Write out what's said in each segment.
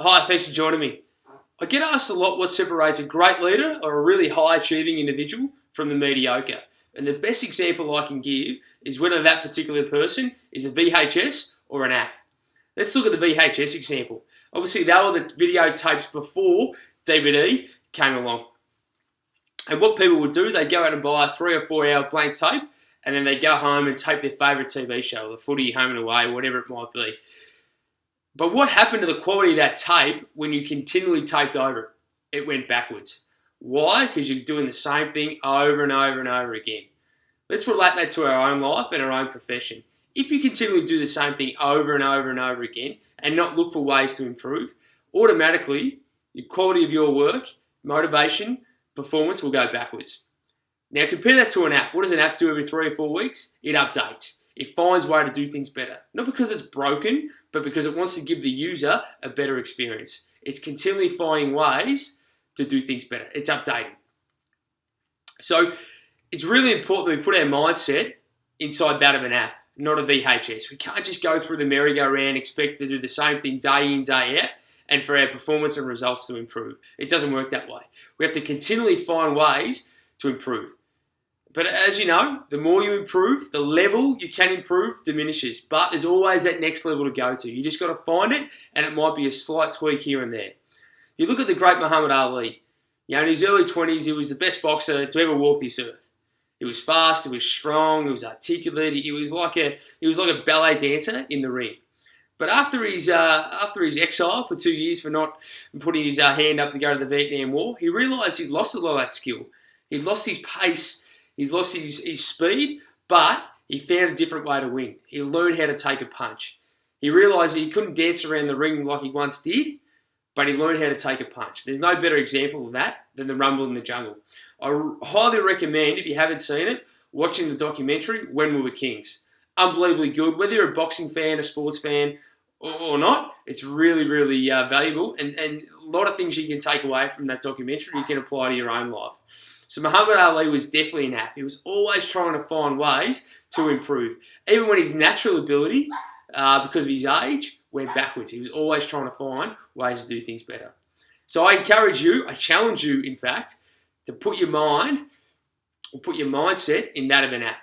Hi, thanks for joining me. I get asked a lot what separates a great leader or a really high achieving individual from the mediocre. And the best example I can give is whether that particular person is a VHS or an app. Let's look at the VHS example. Obviously, they were the videotapes before DVD came along. And what people would do, they'd go out and buy a 3 or 4 hour blank tape, and then they'd go home and tape their favourite TV show, the footy, home and away, whatever it might be. But what happened to the quality of that tape when you continually taped over it? It went backwards. Why? Because you're doing the same thing over and over and over again. Let's relate that to our own life and our own profession. If you continually do the same thing over and over and over again and not look for ways to improve, automatically the quality of your work, motivation, performance will go backwards. Now compare that to an app. What does an app do every 3 or 4 weeks? It updates. It finds a way to do things better. Not because it's broken, but because it wants to give the user a better experience. It's continually finding ways to do things better. It's updating. So it's really important that we put our mindset inside that of an app, not a VHS. We can't just go through the merry-go-round, expect to do the same thing day in, day out, and for our performance and results to improve. It doesn't work that way. We have to continually find ways to improve. But as you know, the more you improve, the level you can improve diminishes. But there's always that next level to go to. You just got to find it, and it might be a slight tweak here and there. You look at the great Muhammad Ali. In his early 20s, he was the best boxer to ever walk this earth. He was fast, he was strong, he was articulate, he was like a ballet dancer in the ring. But after his exile for 2 years for not putting his hand up to go to the Vietnam War, he realised he'd lost a lot of that skill. He'd lost his pace, he's lost his speed, but he found a different way to win. He learned how to take a punch. He realised he couldn't dance around the ring like he once did, but he learned how to take a punch. There's no better example of that than the Rumble in the Jungle. I highly recommend, if you haven't seen it, watching the documentary, When We Were Kings. Unbelievably good. Whether you're a boxing fan, a sports fan, or not, it's really, really valuable. And a lot of things you can take away from that documentary you can apply to your own life. So Muhammad Ali was definitely an app. He was always trying to find ways to improve. Even when his natural ability, because of his age, went backwards. He was always trying to find ways to do things better. So I encourage you, I challenge you, in fact, to put your mindset in that of an app.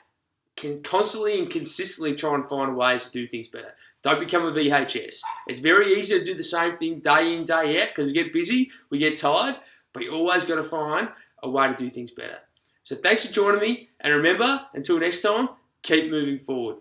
Can constantly and consistently try and find ways to do things better. Don't become a VHS. It's very easy to do the same thing day in, day out, because we get busy, we get tired, but you always got to find a way to do things better. So thanks for joining me, and remember, until next time, keep moving forward.